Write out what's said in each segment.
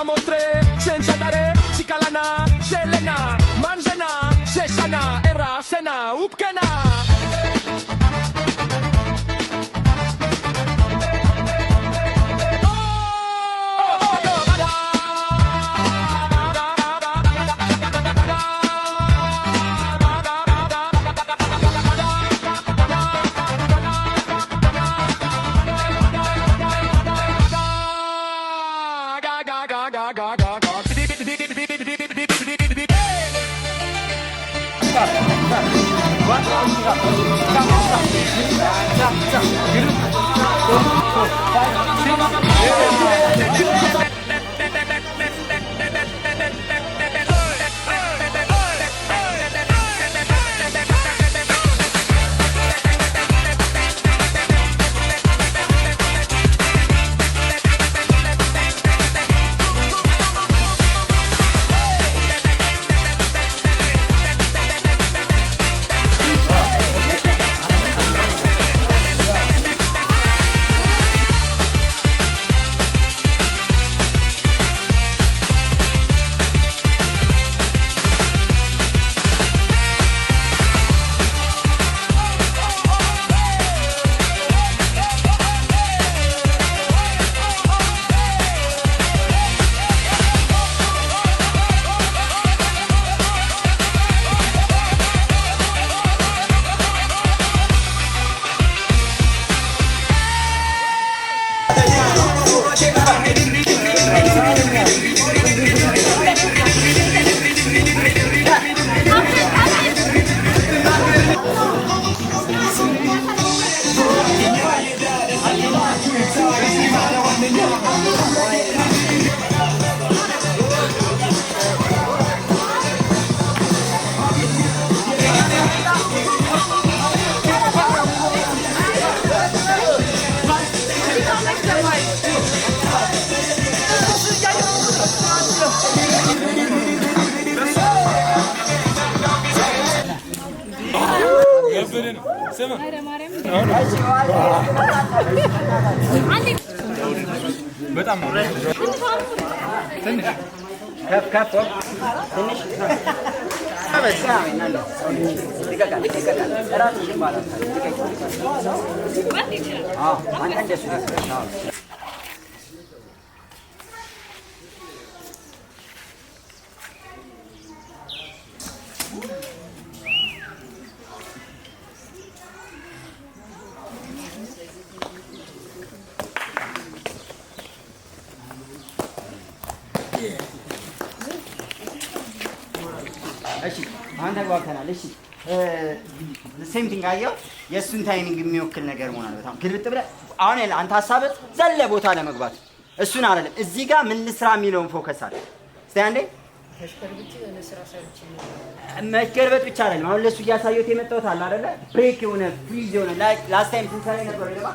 siamo tre, senza dare, Cicalana, Selena, Manzana, Sesana, Era, Sena, Upkana. በጣም ነው ትንሽ ከፍ ከፍ ትንሽ አበዛ አይናለ ይቀቃል ራሱ ይባላል አዎ አንተ እንደሱ ነው እሺ አንተ ጓልተናል እሺ ሴም ቲንግ አየው የሱን ታይሚንግ የሚወክል ነገር መሆን አለ በጣም ግልብጥ ብለህ አሁን አንተ ሐሳብህ ዘለ ቦታ ለመግባት እሱን አይደለም እዚህ ጋር ምን ልስራ የሚለውን ፎከስ አለ እስቲ አንዴ መሽከርበት ብቻ አይደለም አሁን ለሱ እያሳየሁት የመጣሁት አለ አይደለ ብሬክ የሆነ ፍሪዝ የሆነ ላይክ ላስት ታይም ስንሰራ ነበር ለባ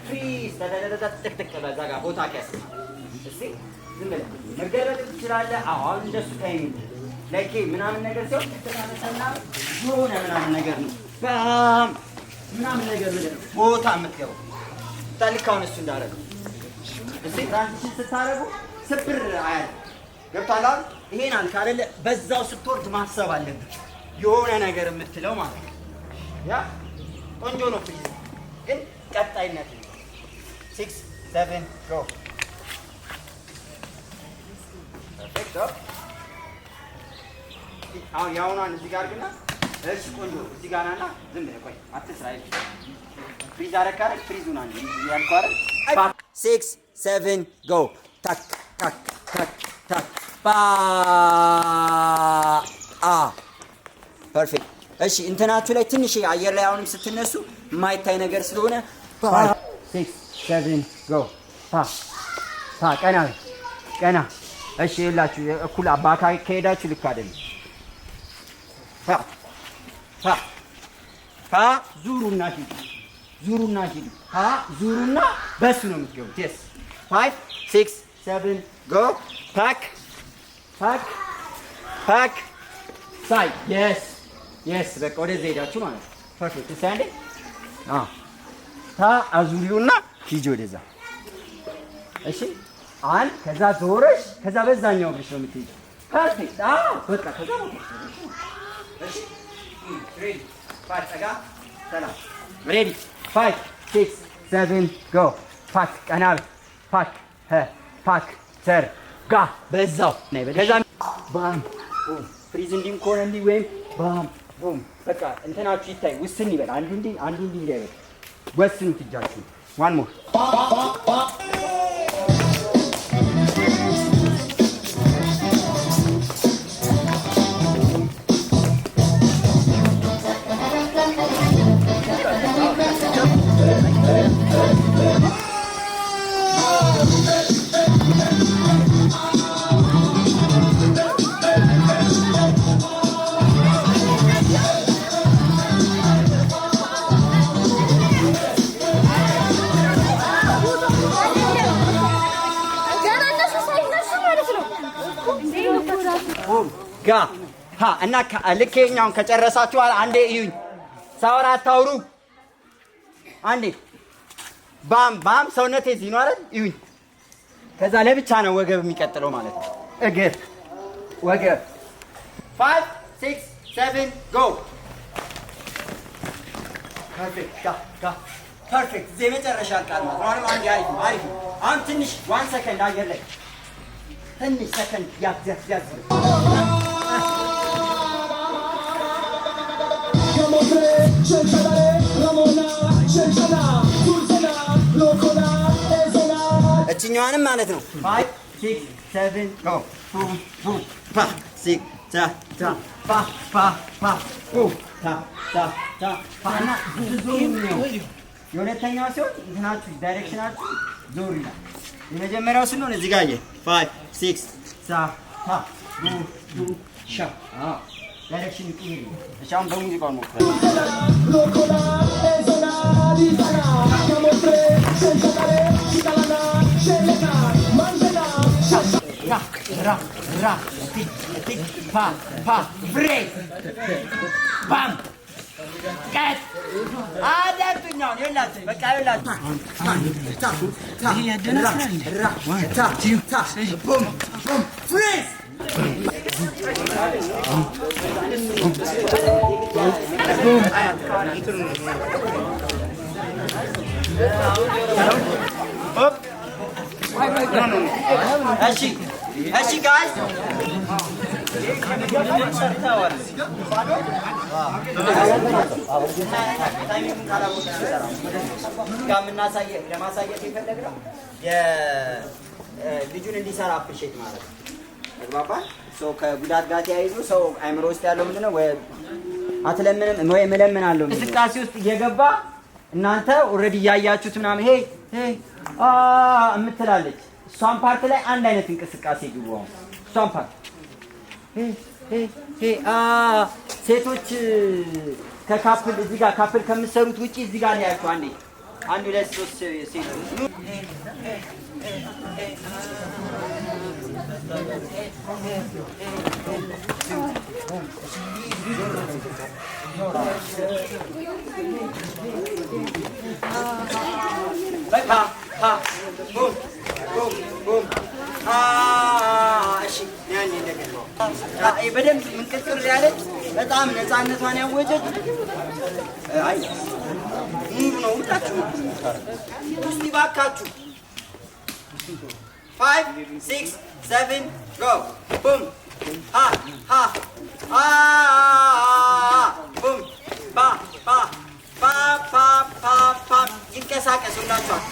ፍሪዝ ተተተተተተተክ በዛ ጋር ቦታ ከያስ እስቲ ዝም ብለህ መገረጥ ትችላለህ አሁን እንደሱ ታይሚንግ ለኬ ምናምን ነገር ሲሆን ተናነሰና የሆነ ምናምን ነገር ነው ባም ምናምን ነገር ነው ቦታ የምትገባው ታልካውን እሱ እንዳደረገው እዚህ ትራንዚሽን ስታረጉ ስብር አያል ገብቷል አይደል ይሄን አልክ አይደለ በዛው ስትወርድ ማሰብ አለብህ የሆነ ነገር የምትለው ማለት ነው ያ ቆንጆ ነው ፕሊዝ ግን ቀጣይነት 6 7 go perfect አሁን ያውናን እዚህ ጋር ግና እሺ ቆንጆ እዚህ ጋር ናና ዝም ብለህ ቆይ አትስራ አይደል ፍሪዝ አረካረ ፍሪዙን አንዴ ያልኩ አይደል 6 7 go ታክ ታክ ታክ ታክ ባ አ ፐርፌክት እሺ እንትናችሁ ላይ ትንሽ አየር ላይ አሁንም ስትነሱ የማይታይ ነገር ስለሆነ 6 7 go ታ ታ ቀና ቀና እሺ ይላችሁ እኩል አባካ ከሄዳችሁ ልክ አይደለም ፋ ዙሩና ሂዱ ዙሩና በሱ ነው የምትገቡት yes 5 6 7 go pack side yes በቃ ወደዚህ ሄዳችሁ ማለት ነው ፐርፌክት ስታንድ ታ አዙሪውና ሂጂ ወደዛ እሺ አንድ ከዛ ዞረሽ ከዛ በዛኛው እግርሽ ነው የምትሄጂው። ፐርፌክት። በቃ ከዛ እሺ ሬዲ 5 ጠጋ ሰላም ሬዲ 5 6 7 ጎ ፓክ ቀናል ፓክ ፓክ ሰር ጋ በዛው ነይ ከዛ ባም ቡም ፍሪዝ እንዲም ከሆነ እንዲህ ወይም ባም ቡም በቃ እንትናችሁ ይታይ ውስን ይበል። አንዱ እንዲህ እንዳይበል ወስኑት እጃችሁ። ዋን ሞር ጋ ሀ እና ልኬኛውን ከጨረሳችሁ አንዴ እዩኝ። ሳወራ አታውሩ። አንዴ ባም ባም ሰውነቴ እዚህ ነው አይደል? እዩኝ። ከዛ ለብቻ ነው ወገብ የሚቀጥለው ማለት ነው። እግር ወገብ 5 6 7 ጎ ፐርፌክት ጋ ፐርፌክት። እዚህ የመጨረሻ ቃል ማለት ነው። አሁንም አንዴ አሪፍ። አሁን ትንሽ 1 ሰከንድ አየር ላይ ትንሽ ሰከንድ ያዝ እችኛዋንም ማለት ነው 5 6 7 ጎ ቡም ቡም ፓ ሲክ ታ ታ ፓ ፓ ፓ ቡም ታ ታ ታ ፓ እና ዙም ነው። የሁለተኛው ሲሆን እንትናችሁ ዳይሬክሽናችሁ ዞር ይላል። የመጀመሪያው ስለሆነ እዚህ ጋር 5 6 ታ ታ ቡም ቡም ሻ ዳይሬክሽን ይቀይር። እሺ አሁን በሙዚቃው ሞክረን ራ ራ ቲክ ቲክ ፓ ፓ ብሬክ ባም ቀጥ አዳቱኛው ይላችሁ በቃ ይላችሁ ይሄ ያደናስራል። ራ ታ ታ ቡም ቡም ፍሬዝ እሺ ጋይስ ለማሳየት የፈለግነው ልጁን እንዲሰራ አፕሪሼት ማለት ነው። ተግባባን? ከጉዳት ጋር ተያይዞ ሰው አይምሮ ውስጥ ያለው ምንድነው? ወይ አትለምንም ወይ እለምናለሁ እንቅስቃሴ ውስጥ እየገባ እናንተ ኦልሬዲ እያያችሁት ምናምን ሄ እምትላለች እሷን ፓርት ላይ አንድ አይነት እንቅስቃሴ ይግባው። እሷን ፓርት ሴቶች ከካፕል እዚህ ጋር ካፕል ከምትሰሩት ውጪ እዚህ ጋር ነው ያለው። አንድ ሁለት ሶስት ሴቶች በደንብ ምንቅጥር ያለች በጣም ነፃነቷን ያወጀች ሙሉ ነው። ሁላችሁ እስቲ ባካችሁ 5 6 7 ጎ ቡም ሃ ሃ ቡም ባ ባ ባ ባ ባ ባ ይንቀሳቀሱ ሁላችኋል።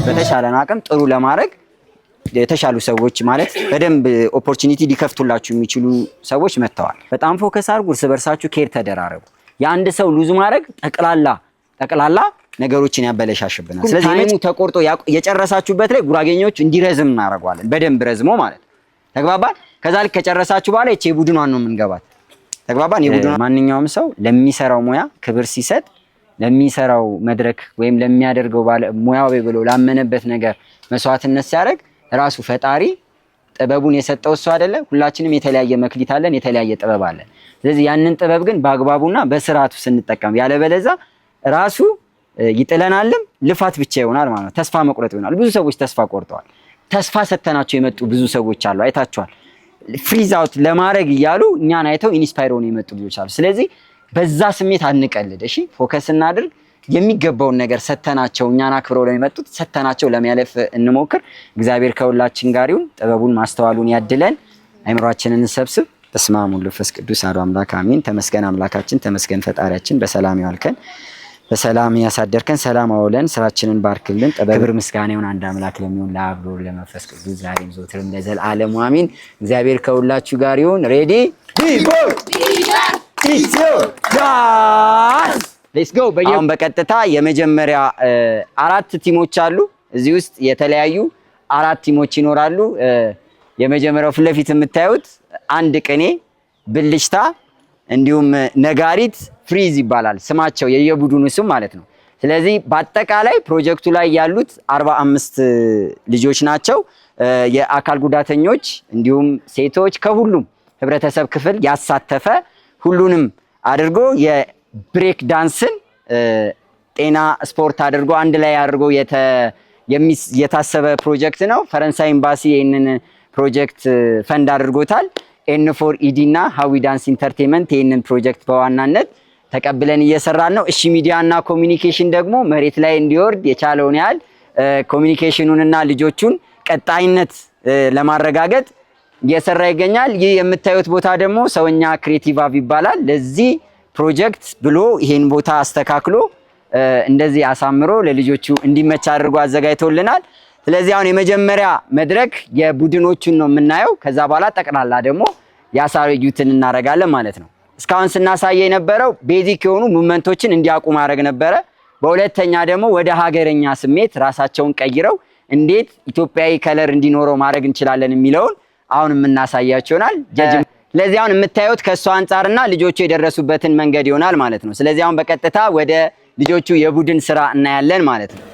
በተሻለን አቅም ጥሩ ለማድረግ የተሻሉ ሰዎች ማለት በደንብ ኦፖርቹኒቲ ሊከፍቱላችሁ የሚችሉ ሰዎች መጥተዋል። በጣም ፎከስ አድርጉ፣ እርስ በርሳችሁ ኬር ተደራረጉ። የአንድ ሰው ሉዝ ማድረግ ጠቅላላ ነገሮችን ያበለሻሽብናል። ስለዚህ ታይሙ ተቆርጦ የጨረሳችሁበት ላይ ጉራጌኞች እንዲረዝም እናደርገዋለን። በደንብ ረዝሞ ማለት ተግባባን። ከዛ ልክ ከጨረሳችሁ በኋላ እቺ ቡድኗን ነው የምንገባት። ተግባባን። የቡድኗ ማንኛውም ሰው ለሚሰራው ሙያ ክብር ሲሰጥ ለሚሰራው መድረክ ወይም ለሚያደርገው ሙያው ብሎ ላመነበት ነገር መስዋዕትነት ሲያደርግ ራሱ ፈጣሪ ጥበቡን የሰጠው እሱ አይደለ? ሁላችንም የተለያየ መክሊት አለን፣ የተለያየ ጥበብ አለን። ስለዚህ ያንን ጥበብ ግን በአግባቡና በስርዓቱ ስንጠቀም ያለበለዛ ራሱ ይጥለናልም ልፋት ብቻ ይሆናል ማለት ነው። ተስፋ መቁረጥ ይሆናል። ብዙ ሰዎች ተስፋ ቆርጠዋል። ተስፋ ሰተናቸው የመጡ ብዙ ሰዎች አሉ፣ አይታችኋል። ፍሪዝ አውት ለማድረግ እያሉ እኛን አይተው ኢንስፓየር ሆነው የመጡ ልጆች አሉ። ስለዚህ በዛ ስሜት አንቀልድ፣ እሺ? ፎከስ እናድርግ። የሚገባውን ነገር ሰተናቸው እኛን አክብረው ለሚመጡት ሰተናቸው ለሚያለፍ እንሞክር። እግዚአብሔር ከሁላችን ጋር ይሁን። ጥበቡን ማስተዋሉን ያድለን። አይምሯችንን እንሰብስብ። በስመ አብ ወወልድ ወመንፈስ ቅዱስ አሐዱ አምላክ አሜን። ተመስገን አምላካችን፣ ተመስገን ፈጣሪያችን፣ በሰላም ያዋልከን በሰላም ያሳደርከን፣ ሰላም አውለን፣ ስራችንን ባርክልን። ክብር ምስጋና ይሁን አንድ አምላክ ለሚሆን ለአብ ለወልድ ለመንፈስ ቅዱስ ዛሬም ዘወትርም ለዘላለሙ አሜን። እግዚአብሔር ከሁላችሁ ጋር ይሁን። ሬዲ ቢፎር ሌትስ ጎ። አሁን በቀጥታ የመጀመሪያ 4 ቲሞች አሉ። እዚህ ውስጥ የተለያዩ 4 ቲሞች ይኖራሉ። የመጀመሪያው ፊት ለፊት የምታዩት አንድ ቅኔ፣ ብልሽታ እንዲሁም ነጋሪት ፍሪዝ ይባላል ስማቸው፣ የየቡድኑ ስም ማለት ነው። ስለዚህ በአጠቃላይ ፕሮጀክቱ ላይ ያሉት 45 ልጆች ናቸው። የአካል ጉዳተኞች እንዲሁም ሴቶች ከሁሉም ህብረተሰብ ክፍል ያሳተፈ ሁሉንም አድርጎ የብሬክ ዳንስን ጤና ስፖርት አድርጎ አንድ ላይ አድርጎ የታሰበ ፕሮጀክት ነው። ፈረንሳይ ኤምባሲ ይህንን ፕሮጀክት ፈንድ አድርጎታል። ኤን4 ኢዲ እና ሃዊ ዳንስ ኢንተርቴይንመንት ይህንን ፕሮጀክት በዋናነት ተቀብለን እየሰራን ነው። እሺ ሚዲያ እና ኮሚኒኬሽን ደግሞ መሬት ላይ እንዲወርድ የቻለውን ያህል ኮሚኒኬሽኑንና ልጆቹን ቀጣይነት ለማረጋገጥ እየሰራ ይገኛል። ይህ የምታዩት ቦታ ደግሞ ሰውኛ ክሬቲቭ አብ ይባላል። ለዚህ ፕሮጀክት ብሎ ይሄን ቦታ አስተካክሎ እንደዚህ አሳምሮ ለልጆቹ እንዲመቻ አድርጎ አዘጋጅቶልናል። ስለዚህ አሁን የመጀመሪያ መድረክ የቡድኖቹን ነው የምናየው። ከዛ በኋላ ጠቅላላ ደግሞ ያሳዩትን እናደርጋለን ማለት ነው። እስካሁን ስናሳየ የነበረው ቤዚክ የሆኑ ሙቭመንቶችን እንዲያውቁ ማድረግ ነበረ። በሁለተኛ ደግሞ ወደ ሀገረኛ ስሜት ራሳቸውን ቀይረው እንዴት ኢትዮጵያዊ ከለር እንዲኖረው ማድረግ እንችላለን የሚለውን አሁን የምናሳያቸው ይሆናል። ስለዚህ አሁን የምታዩት ከእሱ አንጻርና ልጆቹ የደረሱበትን መንገድ ይሆናል ማለት ነው። ስለዚህ አሁን በቀጥታ ወደ ልጆቹ የቡድን ስራ እናያለን ማለት ነው።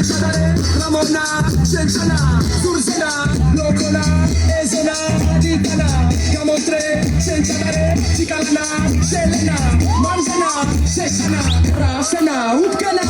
Senza Ramona, Sencana, Sursena, Locola, Esena, Ditana, Camontre, senza dare, Cicalana, Selena, Manzana, Sesana, Rasana, Upcana.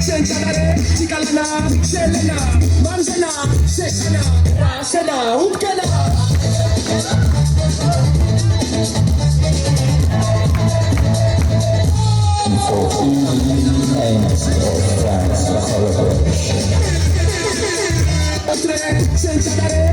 Senza dare, Cicalana, Selena, Manzana, Sesana, Rasana, Upcana. Senza dare.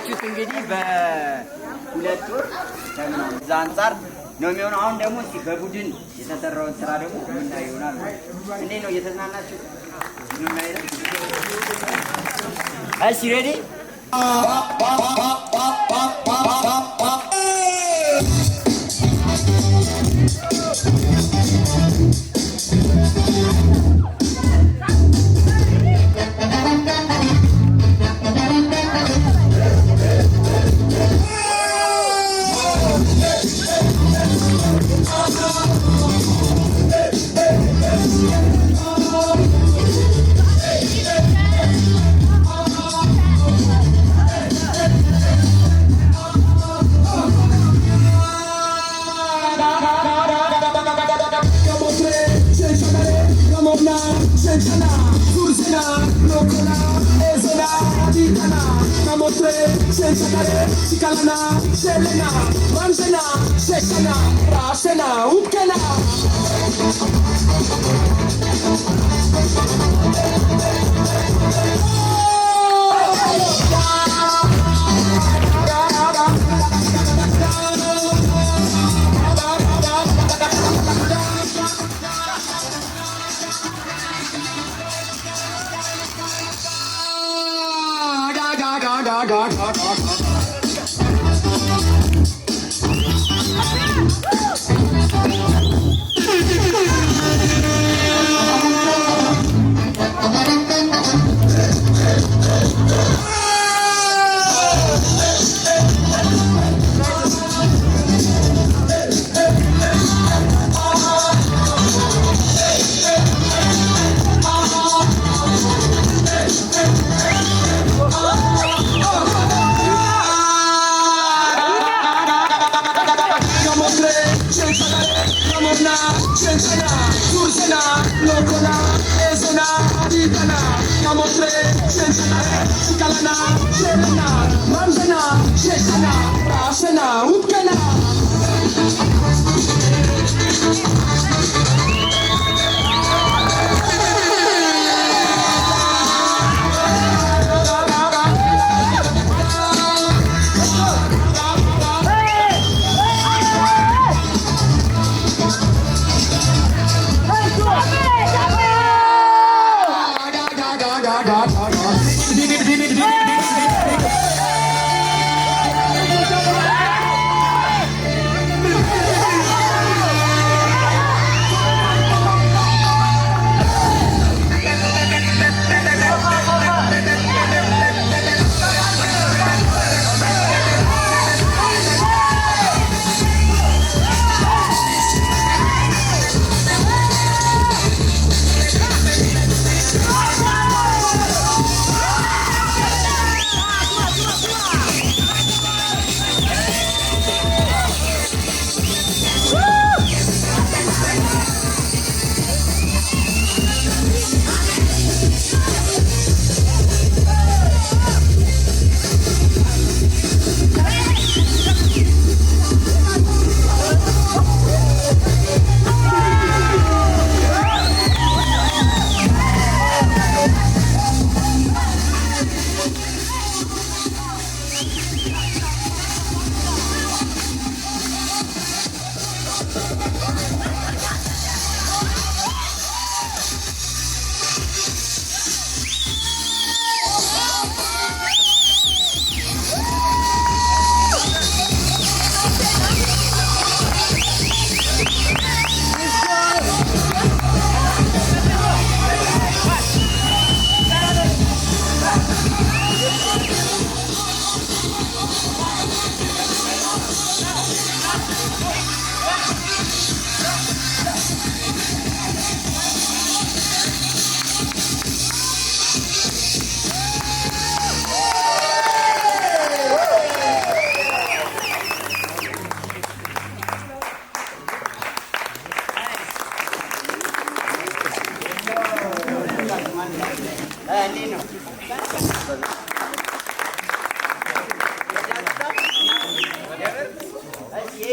እንዳያችሁት እንግዲህ በሁለት ወር ከምናምን እዛ አንጻር ነው የሚሆነው። አሁን ደግሞ እስኪ በቡድን የተሰራውን ስራ ደግሞ ምናየው ይሆናል። እንዴት ነው እየተዝናናችሁ? እሺ ሬዲ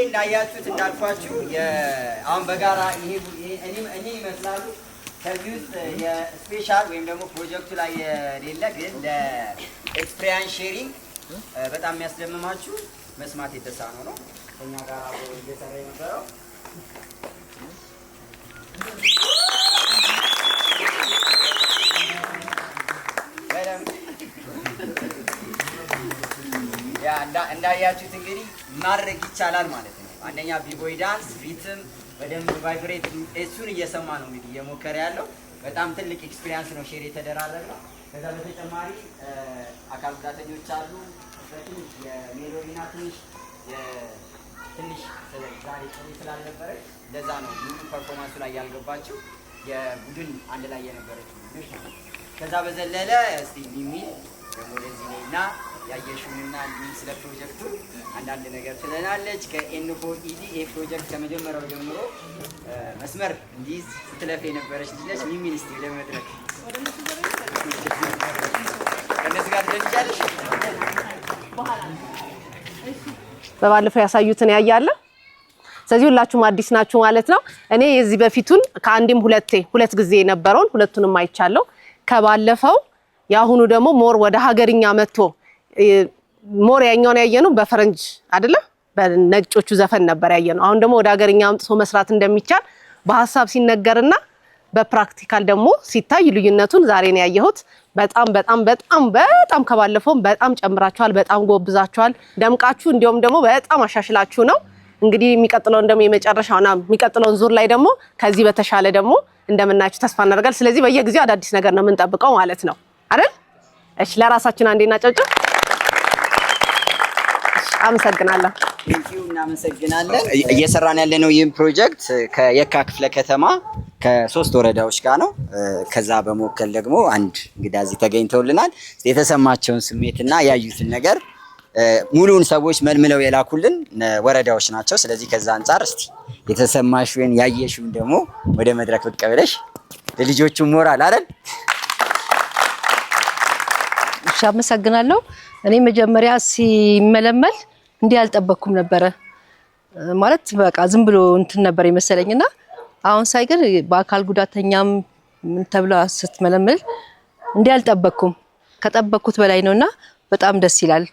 እንዳያችሁት እንዳልኳችሁ አሁን በጋራ እኔ ይመስላሉ ከዚህ ውስጥ የስፔሻል ወይም ደግሞ ፕሮጀክቱ ላይ የሌለ ግን ለኤክስፒሪየንስ ሼሪንግ በጣም የሚያስደምማችሁ መስማት የተሳነው ነው ከኛ ጋር አብሮ እየሰራ የነበረው ያ እንዳያችሁት እንግዲህ ማድረግ ይቻላል ማለት ነው። አንደኛ ቢቦይ ዳንስ ሪትም በደንብ ቫይብሬት እሱን እየሰማ ነው እንግዲህ እየሞከረ ያለው በጣም ትልቅ ኤክስፒሪየንስ ነው ሼር የተደራረገው። ከዛ በተጨማሪ አካል ጉዳተኞች አሉ። ትንሽ የሜሎዲና ትንሽ ዛሬ ጥሩ ስላልነበረ ለዛ ነው ሙሉ ፐርፎርማንሱ ላይ ያልገባችው የቡድን አንድ ላይ የነበረችው ልጅ ነው። ከዛ በዘለለ እስቲ ሚሚ ደግሞ ለዚህ ነውና ያየሽውንና እንዲህ ስለ ፕሮጀክቱ አንዳንድ ነገር ትለናለች። ከኤን4ኢዲ ፕሮጀክት ከመጀመሪያው ጀምሮ መስመር እንዲህ ስትለፍ የነበረች ልጅ ነች። ሚሚ እስቲ ወደ መድረክ ከነሱ ጋር ትደርሻለሽ። በባለፈው ያሳዩትን ያያለ ስለዚህ ሁላችሁም አዲስ ናችሁ ማለት ነው። እኔ የዚህ በፊቱን ከአንድም ሁለት ጊዜ የነበረውን ሁለቱንም አይቻለሁ። ከባለፈው ያሁኑ ደግሞ ሞር ወደ ሀገርኛ መጥቶ ሞር ያኛውን ያየነው በፈረንጅ አይደለ በነጮቹ ዘፈን ነበር ያየነው። አሁን ደግሞ ወደ ሀገርኛ አምጥቶ መስራት እንደሚቻል በሐሳብ ሲነገርና በፕራክቲካል ደግሞ ሲታይ ልዩነቱን ዛሬ ነው ያየሁት። በጣም ከባለፈው በጣም ጨምራችኋል፣ በጣም ጎብዛችኋል፣ ደምቃችሁ እንዲያውም ደግሞ በጣም አሻሽላችሁ ነው እንግዲህ የሚቀጥለው እንደም የመጨረሻውና የሚቀጥለው ዙር ላይ ደግሞ ከዚህ በተሻለ ደግሞ እንደምናችሁ ተስፋ እናደርጋለን። ስለዚህ በየጊዜው አዳዲስ ነገር ነው የምንጠብቀው ማለት ነው አይደል? እሺ ለራሳችን አንዴና ጨብጭብ። አመሰግናለሁ። ቴንኪው እናመሰግናለን። እየሰራን ያለነው ይህን ፕሮጀክት ከየካ ክፍለ ከተማ ከ3 ወረዳዎች ጋር ነው። ከዛ በመወከል ደግሞ አንድ እንግዳ እዚህ ተገኝተውልናል። የተሰማቸውን ስሜትና ያዩትን ነገር ሙሉን ሰዎች መልምለው የላኩልን ወረዳዎች ናቸው። ስለዚህ ከዛ አንፃር እስቲ የተሰማሽውን ያየሽውን ደግሞ ወደ መድረክ ብቅ ብለሽ ለልጆቹ ሞራል አይደል? እሺ አመሰግናለሁ። እኔ መጀመሪያ ሲመለመል እንዲህ አልጠበቅኩም ነበረ ማለት በቃ ዝም ብሎ እንትን ነበር የመሰለኝና አሁን ሳይ ግን በአካል ጉዳተኛም ምን ተብሎ ስትመለመል እንዲህ አልጠበቅኩም። ከጠበቅኩት በላይ ነውና በጣም ደስ ይላል።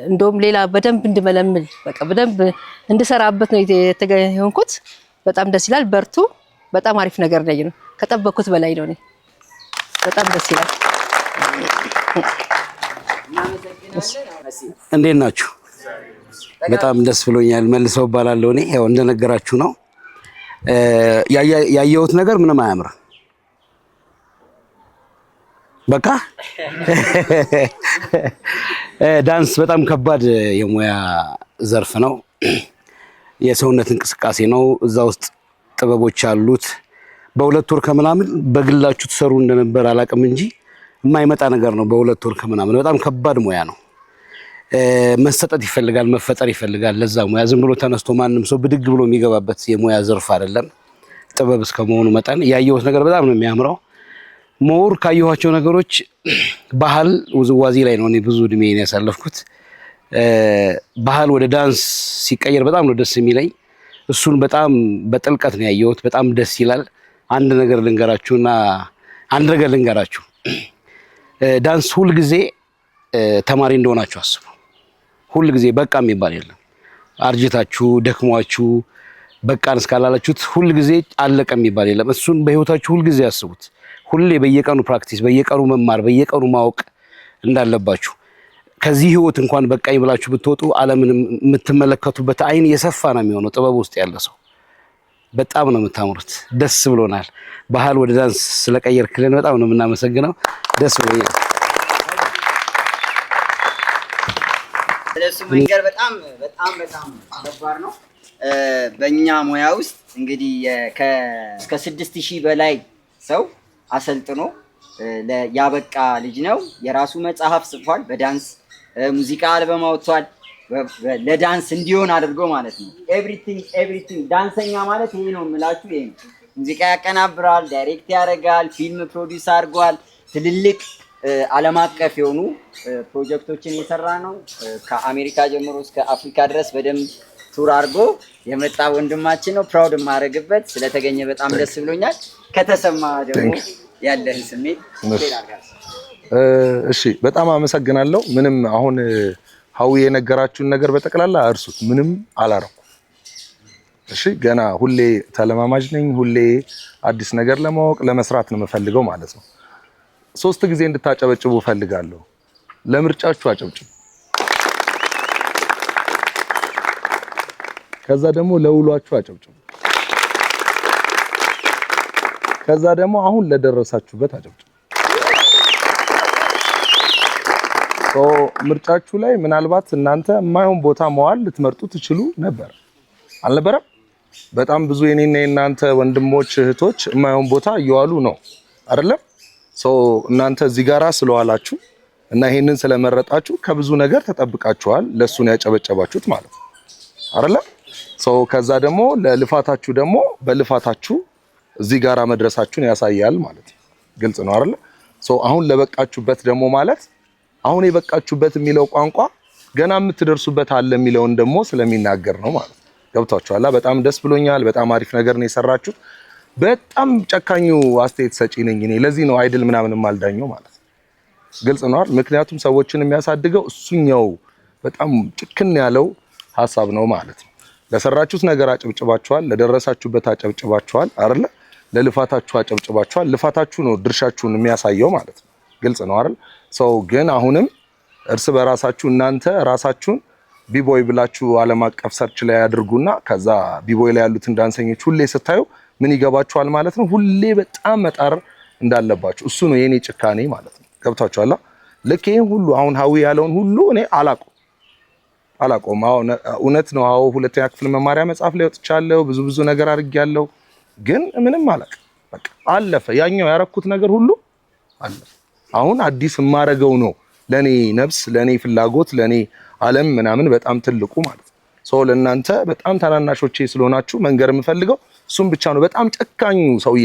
እንደውም ሌላ በደንብ እንድመለምል በቃ በደንብ እንድሰራበት ነው የተገኘሁት። በጣም ደስ ይላል። በርቱ። በጣም አሪፍ ነገር ነው። ከጠበቅኩት በላይ ነው። በጣም ደስ ይላል። እንዴት ናችሁ? በጣም ደስ ብሎኛል። መልሰው እባላለሁ። እኔ ያው እንደነገራችሁ ነው ያየሁት ነገር ምንም አያምርም። በቃ ዳንስ በጣም ከባድ የሙያ ዘርፍ ነው። የሰውነት እንቅስቃሴ ነው። እዛ ውስጥ ጥበቦች አሉት። በ2 ወር ከምናምን በግላችሁ ተሰሩ እንደነበር አላውቅም እንጂ የማይመጣ ነገር ነው። በ2 ወር ከምናምን በጣም ከባድ ሙያ ነው። መሰጠት ይፈልጋል፣ መፈጠር ይፈልጋል። ለዛ ሙያ ዝም ብሎ ተነስቶ ማንም ሰው ብድግ ብሎ የሚገባበት የሙያ ዘርፍ አይደለም። ጥበብ እስከመሆኑ መጠን ያየሁት ነገር በጣም ነው የሚያምረው። ሞር ካየኋቸው ነገሮች ባህል ውዝዋዜ ላይ ነው እኔ ብዙ እድሜን ያሳለፍኩት። ባህል ወደ ዳንስ ሲቀየር በጣም ነው ደስ የሚለኝ። እሱን በጣም በጥልቀት ነው ያየሁት። በጣም ደስ ይላል። አንድ ነገር ልንገራችሁ። ዳንስ ሁል ጊዜ ተማሪ እንደሆናችሁ አስቡ። ሁል ጊዜ በቃ የሚባል የለም። አርጅታችሁ ደክሟችሁ በቃን እስካላላችሁት ሁል ጊዜ አለቀ የሚባል የለም። እሱን በህይወታችሁ ሁል ጊዜ አስቡት። ሁሌ በየቀኑ ፕራክቲስ፣ በየቀኑ መማር፣ በየቀኑ ማወቅ እንዳለባችሁ። ከዚህ ህይወት እንኳን በቃኝ ብላችሁ ብትወጡ ዓለምን የምትመለከቱበት አይን የሰፋ ነው የሚሆነው። ጥበብ ውስጥ ያለ ሰው በጣም ነው የምታምሩት። ደስ ብሎናል። ባህል ወደ ዳንስ ስለቀየርክልን በጣም ነው የምናመሰግነው። ደስ ብሎኛል። ስለሱ መንገር በጣም ከባድ ነው። በእኛ ሙያ ውስጥ እንግዲህ እስከ 6000 በላይ ሰው አሰልጥኖ ያበቃ ልጅ ነው። የራሱ መጽሐፍ ጽፏል። በዳንስ ሙዚቃ አልበም አውጥቷል። ለዳንስ እንዲሆን አድርጎ ማለት ነው። ኤቭሪቲንግ ዳንሰኛ ማለት ይሄ ነው የምላችሁ። ይሄ ነው። ሙዚቃ ያቀናብራል፣ ዳይሬክት ያደርጋል፣ ፊልም ፕሮዲውስ አድርጓል። ትልልቅ ዓለም አቀፍ የሆኑ ፕሮጀክቶችን የሰራ ነው። ከአሜሪካ ጀምሮ እስከ አፍሪካ ድረስ በደንብ ቱር አድርጎ የመጣ ወንድማችን ነው። ፕራውድ የማደርግበት ስለተገኘ በጣም ደስ ብሎኛል። ከተሰማ ደግሞ ያለህን ስሜት እሺ በጣም አመሰግናለሁ። ምንም አሁን ሀዊ የነገራችሁን ነገር በጠቅላላ እርሱት። ምንም አላረኩም። እሺ ገና ሁሌ ተለማማጅ ነኝ። ሁሌ አዲስ ነገር ለማወቅ ለመስራት ነው የምፈልገው ማለት ነው። 3 ጊዜ እንድታጨበጭቡ ፈልጋለሁ። ለምርጫችሁ አጨብጭቡ። ከዛ ደግሞ ለውሏችሁ አጨብጭቡ። ከዛ ደግሞ አሁን ለደረሳችሁበት አጨብጭቡ። ምርጫችሁ ላይ ምናልባት እናንተ የማይሆን ቦታ መዋል ልትመርጡ ትችሉ ነበር አልነበረም? በጣም ብዙ የኔና የናንተ ወንድሞች እህቶች የማይሆን ቦታ እየዋሉ ነው አይደለም? እናንተ እዚህ ጋራ ስለዋላችሁ እና ይሄንን ስለመረጣችሁ ከብዙ ነገር ተጠብቃችኋል። ለሱ ነው ያጨበጨባችሁት ማለት ነው አይደለም? ከዛ ደግሞ ለልፋታችሁ ደግሞ በልፋታችሁ እዚህ ጋራ መድረሳችሁን ያሳያል ማለት ነው። ግልጽ ነው አይደል? አሁን ለበቃችሁበት ደግሞ ማለት አሁን የበቃችሁበት የሚለው ቋንቋ ገና የምትደርሱበት አለ የሚለውን ደግሞ ስለሚናገር ነው ማለት ነው። ገብታችኋል? በጣም ደስ ብሎኛል። በጣም አሪፍ ነገር ነው የሰራችሁት። በጣም ጨካኙ አስተያየት ሰጪ ነኝ እኔ። ለዚህ ነው አይድል ምናምን ማልዳኘው ማለት ነው። ግልጽ ነው አይደል? ምክንያቱም ሰዎችን የሚያሳድገው እሱኛው በጣም ጭክን ያለው ሐሳብ ነው ማለት ነው። ለሰራችሁት ነገር አጨብጭባችኋል። ለደረሳችሁበት አጨብጭባችኋል አይደል? ለልፋታችሁ አጨብጭባችኋል። ልፋታችሁ ነው ድርሻችሁን የሚያሳየው ማለት ነው። ግልጽ ነው አይደል? ግን አሁንም እርስ በራሳችሁ እናንተ ራሳችሁን ቢቦይ ብላችሁ ዓለም አቀፍ ሰርች ላይ ያድርጉና ከዛ ቢቦይ ላይ ያሉትን ዳንሰኞች ሁሌ ስታዩ ምን ይገባችኋል ማለት ነው። ሁሌ በጣም መጣር እንዳለባችሁ እሱ ነው የኔ ጭካኔ ማለት ነው። ገብታችኋል? ልክ ይሄን ሁሉ አሁን ሀዊ ያለውን ሁሉ እኔ አላቆም። እውነት ነው። አዎ 2ኛ ክፍል መማሪያ መጽሐፍ ላይ ወጥቻለሁ። ብዙ ነገር አድርጌያለሁ። ግን ምንም አላውቅም። በቃ አለፈ። ያኛው ያረኩት ነገር ሁሉ አለፈ። አሁን አዲስ የማረገው ነው ለኔ ነፍስ፣ ለኔ ፍላጎት፣ ለኔ ዓለም ምናምን በጣም ትልቁ ማለት ነው። ለእናንተ በጣም ታናናሾቼ ስለሆናችሁ መንገር የምፈልገው እሱም ብቻ ነው። በጣም ጨካኙ ሰውዬ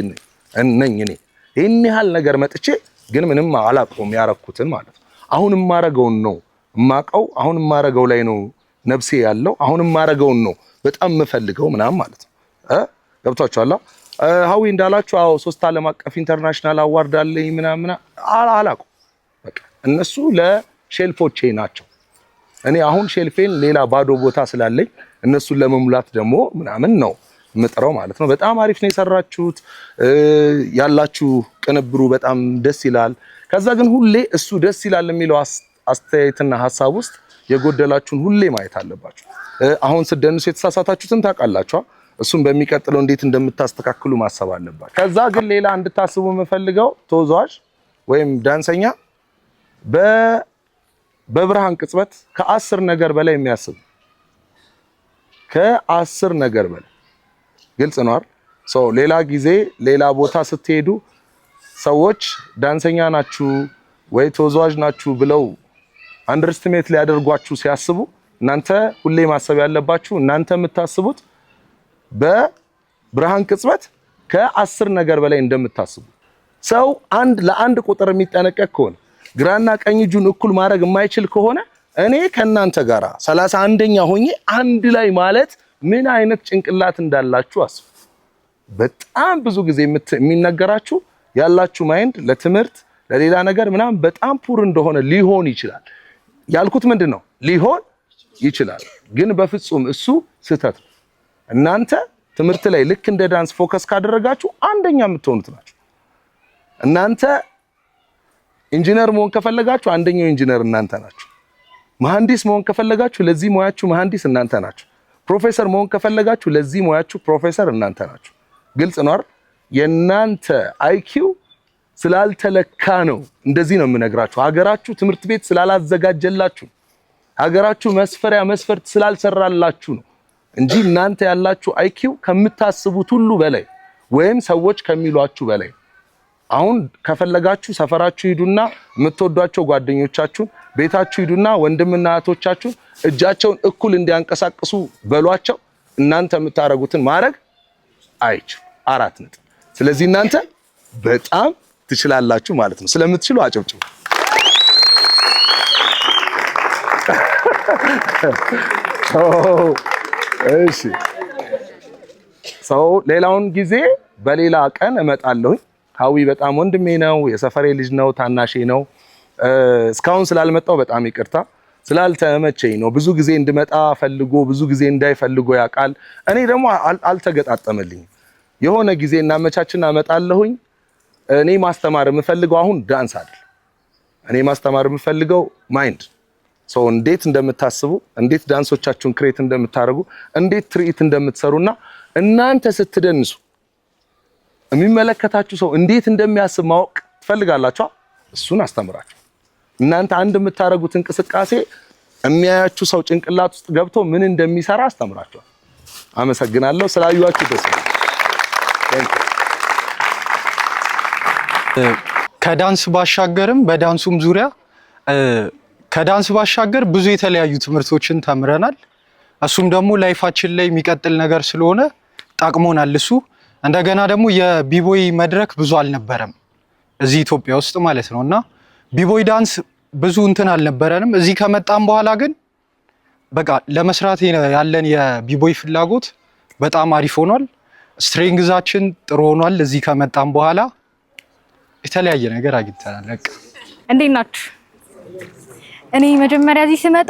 ነኝ እኔ። ይሄን ያህል ነገር መጥቼ ግን ምንም አላውቀውም ያረኩትን ማለት ነው። አሁን የማረገውን ነው የማውቀው። አሁን የማረገው ላይ ነው ነፍሴ ያለው። አሁን የማረገውን ነው በጣም የምፈልገው ምናምን ማለት ነው። ገብቷችኋል? ሀዊ እንዳላችሁ አዎ 3 ዓለም አቀፍ ኢንተርናሽናል አዋርድ አለኝ ምናምን አላውቀውም። በቃ እነሱ ለሼልፎቼ ናቸው። እኔ አሁን ሼልፌን ሌላ ባዶ ቦታ ስላለኝ እነሱን ለመሙላት ደግሞ ምናምን ነው የምጥረው ማለት ነው። በጣም አሪፍ ነው የሰራችሁት። ያላችሁ ቅንብሩ በጣም ደስ ይላል። ከዛ ግን ሁሌ እሱ ደስ ይላል የሚለው አስተያየትና ሐሳብ ውስጥ የጎደላችሁን ሁሌ ማየት አለባችሁ። አሁን ስትደንሱ የተሳሳታችሁትን ታውቃላችሁ። እሱን በሚቀጥለው እንዴት እንደምታስተካክሉ ማሰብ አለባችሁ። ከዛ ግን ሌላ እንድታስቡ የምፈልገው ተወዛዋዥ ወይም ዳንሰኛ በብርሃን ቅጽበት ከ10 ነገር በላይ የሚያስብ ከ10 ነገር በላይ ግልጽ ነው አይደል? ሌላ ጊዜ ሌላ ቦታ ስትሄዱ ሰዎች ዳንሰኛ ናችሁ ወይ ተወዛዋዥ ናችሁ ብለው አንደርስቲሜት ሊያደርጓችሁ ሲያስቡ እናንተ ሁሌ ማሰብ ያለባችሁ እናንተ የምታስቡት በብርሃን ቅጽበት ከ10 ነገር በላይ እንደምታስቡ። ሰው ለአንድ ቁጥር የሚጠነቀቅ ከሆነ ግራና ቀኝ እጁን እኩል ማድረግ የማይችል ከሆነ እኔ ከናንተ ጋራ 31ኛ ሆኜ አንድ ላይ ማለት ምን አይነት ጭንቅላት እንዳላችሁ አስቡ። በጣም ብዙ ጊዜ የሚነገራችሁ ያላችሁ ማይንድ ለትምህርት ለሌላ ነገር ምናምን በጣም ፑር እንደሆነ ሊሆን ይችላል። ያልኩት ምንድነው ሊሆን ይችላል፣ ግን በፍጹም እሱ ስህተት ነው። እናንተ ትምህርት ላይ ልክ እንደ ዳንስ ፎከስ ካደረጋችሁ አንደኛ የምትሆኑት ናችሁ። እናንተ ኢንጂነር መሆን ከፈለጋችሁ አንደኛው ኢንጂነር እናንተ ናችሁ። መሐንዲስ መሆን ከፈለጋችሁ ለዚህ ሙያችሁ መሐንዲስ እናንተ ናችሁ። ፕሮፌሰር መሆን ከፈለጋችሁ ለዚህ ሙያችሁ ፕሮፌሰር እናንተ ናችሁ። ግልጽ ነው አይደል? የናንተ አይኪው ስላልተለካ ነው እንደዚህ ነው የምነግራችሁ። ሀገራችሁ ትምህርት ቤት ስላላዘጋጀላችሁ፣ ሀገራችሁ መስፈርት ስላልሰራላችሁ ነው እንጂ እናንተ ያላችሁ አይኪው ከምታስቡት ሁሉ በላይ ወይም ሰዎች ከሚሏችሁ በላይ። አሁን ከፈለጋችሁ ሰፈራችሁ ሂዱና የምትወዷቸው ጓደኞቻችሁን ቤታችሁ ሂዱና ወንድምና እህቶቻችሁን እጃቸውን እኩል እንዲያንቀሳቅሱ በሏቸው። እናንተ የምታረጉትን ማድረግ አይችሉ 4 ነጥብ። ስለዚህ እናንተ በጣም ትችላላችሁ ማለት ነው። ስለምትችሉ አጨብጭቡ። እሺ ሌላውን ጊዜ በሌላ ቀን እመጣለሁ። ሀዊ በጣም ወንድሜ ነው፣ የሰፈሬ ልጅ ነው፣ ታናሼ ነው። እስካሁን ስላልመጣው በጣም ይቅርታ ስላልተመቸኝ ነው። ብዙ ጊዜ እንድመጣ ፈልጎ ብዙ ጊዜ እንዳይፈልጎ ያውቃል። እኔ ደግሞ አልተገጣጠመልኝም። የሆነ ጊዜ እናመቻችና እመጣለሁኝ። እኔ ማስተማር የምፈልገው አሁን ዳንስ አይደል። እኔ ማስተማር የምፈልገው ማይንድ ሰው እንዴት እንደምታስቡ፣ እንዴት ዳንሶቻችሁን ክሬት እንደምታደርጉ፣ እንዴት ትርኢት እንደምትሰሩና እናንተ ስትደንሱ የሚመለከታችሁ ሰው እንዴት እንደሚያስብ ማወቅ ትፈልጋላችሁ። እሱን አስተምራችሁ እናንተ አንድ የምታደርጉት እንቅስቃሴ የሚያያችሁ ሰው ጭንቅላት ውስጥ ገብቶ ምን እንደሚሰራ አስተምራችኋል። አመሰግናለሁ። ስላዩአችሁ ደስ ይላል። ከዳንስ ባሻገርም በዳንሱም ዙሪያ ከዳንስ ባሻገር ብዙ የተለያዩ ትምህርቶችን ተምረናል። እሱም ደግሞ ላይፋችን ላይ የሚቀጥል ነገር ስለሆነ ጠቅሞናል። እሱ እንደገና ደግሞ የቢቦይ መድረክ ብዙ አልነበረም እዚህ ኢትዮጵያ ውስጥ ማለት ነውና ቢቦይ ዳንስ ብዙ እንትን አልነበረንም። እዚህ ከመጣን በኋላ ግን በቃ ለመስራት ያለን የቢቦይ ፍላጎት በጣም አሪፍ ሆኗል። ስትሪንግዛችን ጥሩ ሆኗል። እዚህ ከመጣን በኋላ የተለያየ ነገር አግኝተናል። በቃ እንዴት ናችሁ? እኔ መጀመሪያ እዚህ ስመጣ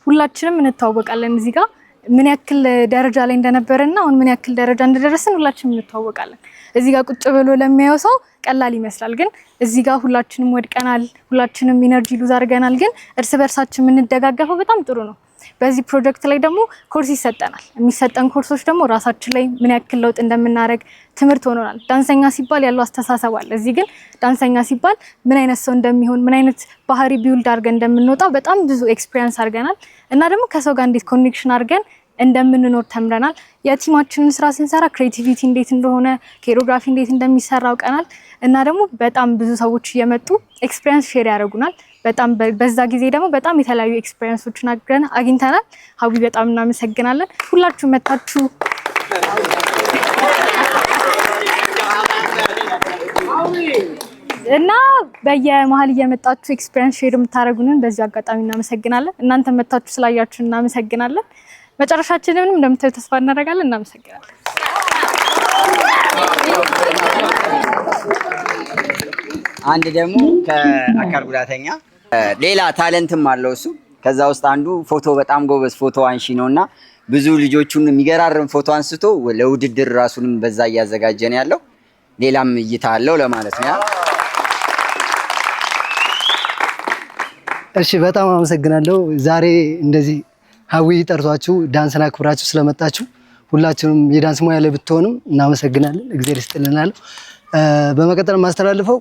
ሁላችንም እንተዋወቃለን። እዚህ ጋር ምን ያክል ደረጃ ላይ እንደነበረና አሁን ምን ያክል ደረጃ እንደደረስን ሁላችንም እንተዋወቃለን። እዚህ ጋር ቁጭ ብሎ ለሚያየው ሰው ቀላል ይመስላል፣ ግን እዚህ ጋር ሁላችንም ወድቀናል፣ ሁላችንም ኢነርጂ ሉዝ አድርገናል። ግን እርስ በርሳችን የምንደጋገፈው በጣም ጥሩ ነው። በዚህ ፕሮጀክት ላይ ደግሞ ኮርስ ይሰጠናል። የሚሰጠን ኮርሶች ደግሞ ራሳችን ላይ ምን ያክል ለውጥ እንደምናደርግ ትምህርት ሆኖናል። ዳንሰኛ ሲባል ያለው አስተሳሰብ አለ። እዚህ ግን ዳንሰኛ ሲባል ምን አይነት ሰው እንደሚሆን ምን አይነት ባህሪ ቢውልድ አድርገን እንደምንወጣ በጣም ብዙ ኤክስፒሪየንስ አድርገናል እና ደግሞ ከሰው ጋር እንዴት ኮኔክሽን አድርገን እንደምንኖር ተምረናል። የቲማችንን ስራ ስንሰራ ክሬቲቪቲ እንዴት እንደሆነ ኮሪዮግራፊ እንዴት እንደሚሰራ አውቀናል እና ደግሞ በጣም ብዙ ሰዎች እየመጡ ኤክስፒሪየንስ ሼር ያደርጉናል። በጣም በዛ ጊዜ ደግሞ በጣም የተለያዩ ኤክስፒሪየንሶችን አግኝተናል። ሀዊ በጣም እናመሰግናለን። ሁላችሁ መጣችሁ እና በየመሀል እየመጣችሁ ኤክስፒሪየንስ ሼር የምታደርጉንን በዚህ አጋጣሚ እናመሰግናለን። እናንተ መጣችሁ ስላያችሁ እናመሰግናለን። መጨረሻችንንም እንደምታዩ ተስፋ እናደርጋለን። እናመሰግናለን። አንድ ደግሞ ከአካል ጉዳተኛ ሌላ ታለንትም አለው እሱ። ከዛ ውስጥ አንዱ ፎቶ በጣም ጎበዝ ፎቶ አንሺ ነውና ብዙ ልጆቹን የሚገራርም ፎቶ አንስቶ ለውድድር ራሱንም በዛ እያዘጋጀን ያለው ሌላም እይታ አለው ለማለት ነው። እሺ በጣም አመሰግናለሁ። ዛሬ እንደዚህ ሀዊ ጠርቷችሁ ዳንስና ክብራችሁ ስለመጣችሁ ሁላችሁም የዳንስ ሙያ ላይ ብትሆኑም እናመሰግናለን። እግዚአብሔር ይስጥልናል። በመቀጠል ማስተላልፈው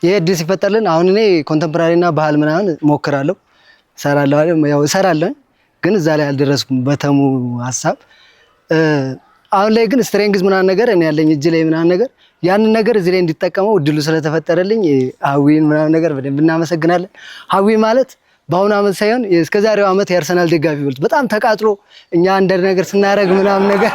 ይሄ እድል ሲፈጠርልን አሁን እኔ ኮንቴምፖራሪና ባህል ምናምን ሞክራለሁ እሰራለሁ ግን እዛ ላይ አልደረስኩም በተሙ ሀሳብ። አሁን ላይ ግን ስትሬንግዝ ምናምን ነገር እኔ ያለኝ እጅ ላይ ምናምን ነገር ያንን ነገር እዚህ ላይ እንዲጠቀመው እድሉ ስለተፈጠረልኝ ሀዊን ምናምን ነገር በደንብ እናመሰግናለን። ሀዊ ማለት በአሁኑ ዓመት ሳይሆን እስከዛሬው ዓመት የአርሰናል ደጋፊ ብልጥ በጣም ተቃጥሎ እኛ አንድ ነገር ስናደርግ ምናምን ነገር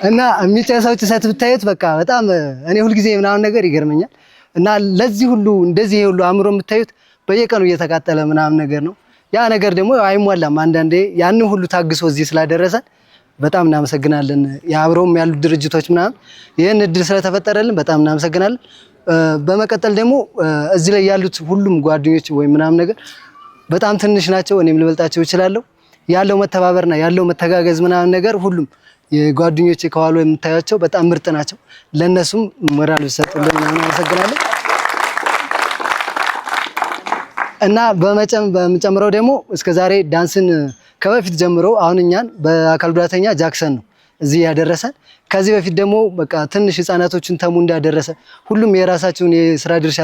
እና የሚጨሰው ጭሰት ብታዩት በቃ በጣም እኔ ሁልጊዜ ምናምን ነገር ይገርመኛል። እና ለዚህ ሁሉ እንደዚህ ሁሉ አእምሮ የምታዩት በየቀኑ እየተቃጠለ ምናምን ነገር ነው። ያ ነገር ደግሞ አይሟላም። አንዳንዴ ያን ሁሉ ታግሶ እዚህ ስላደረሰን በጣም እናመሰግናለን። የአብረውም ያሉ ድርጅቶች ምናምን ይህን እድል ስለተፈጠረልን በጣም እናመሰግናለን። በመቀጠል ደግሞ እዚህ ላይ ያሉት ሁሉም ጓደኞች ወይ ምናምን ነገር በጣም ትንሽ ናቸው፣ እኔም ልበልጣቸው እችላለሁ። ያለው መተባበርና ያለው መተጋገዝ ምናምን ነገር ሁሉም የጓደኞቼ ከኋላ የምታያቸው በጣም ምርጥ ናቸው። ለነሱም ሞራል ብሰጡልን ምናምን እናመሰግናለን። እና በመጨመረው ደግሞ እስከዛሬ ዳንስን ከበፊት ጀምሮ አሁን እኛን በአካል ጉዳተኛ ጃክሰን ነው እዚህ ያደረሰን። ከዚህ በፊት ደግሞ በቃ ትንሽ ህፃናቶችን ተሙ እንዳደረሰ ሁሉም የራሳቸውን የስራ ድርሻ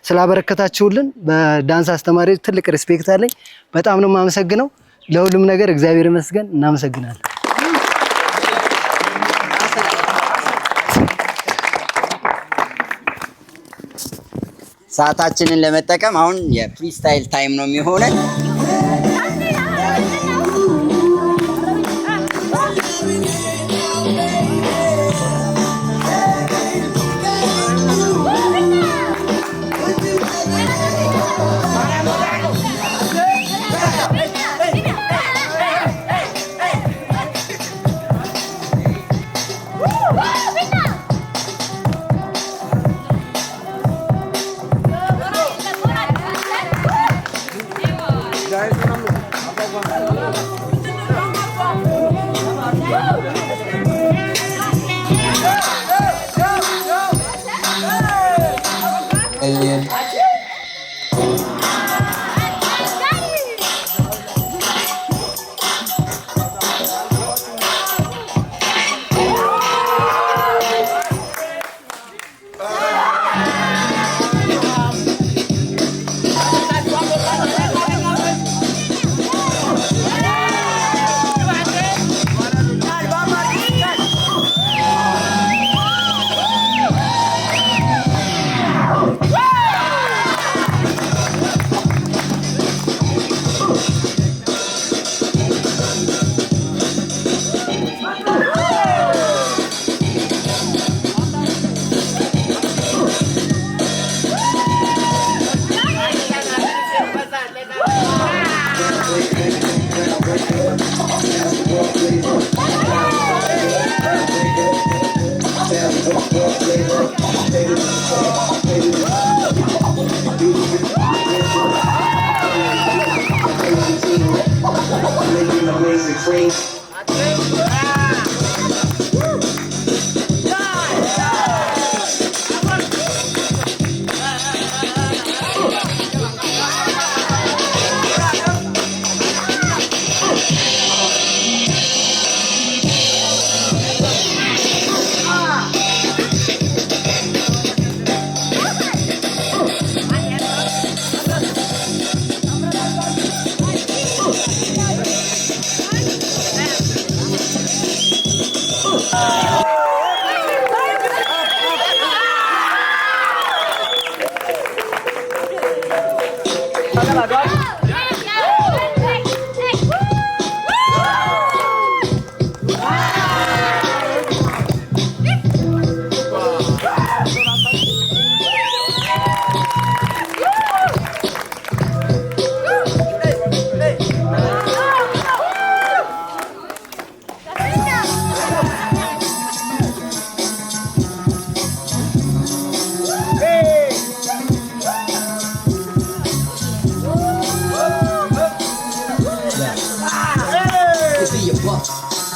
ስላበረከታችሁልን በዳንስ አስተማሪዎች ትልቅ ሪስፔክት አለኝ። በጣም ነው የማመሰግነው። ለሁሉም ነገር እግዚአብሔር ይመስገን። እናመሰግናለን። ሰዓታችንን ለመጠቀም አሁን የፍሪስታይል ታይም ነው የሚሆነው። alien.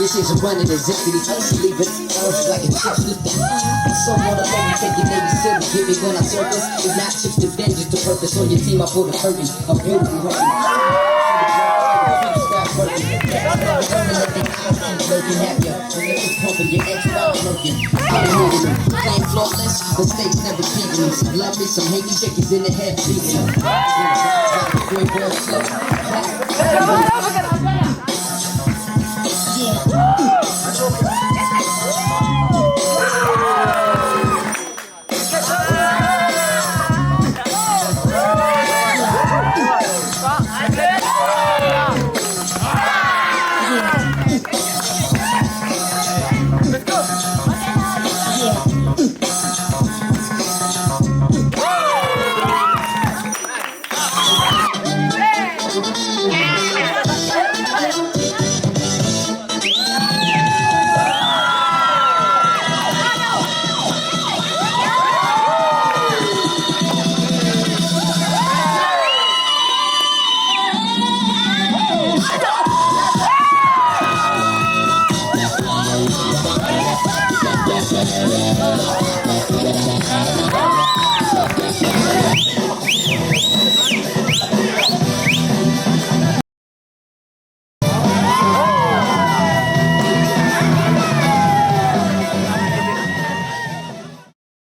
This is running as if it is leaving earth like a chip lifting. Someone to let me take your navy city. Get me when I surface. It's not chips to vengeance to purpose. On your team, I pull the curtain. I'm beautiful hurting. Stop working. Lurking at ya. When you're pumping your ex stop lurking. I'm moving them. Playing flawless. The stakes never keeping them. Some love me, some hate me. Chickens in the head beating them. Green ball slow.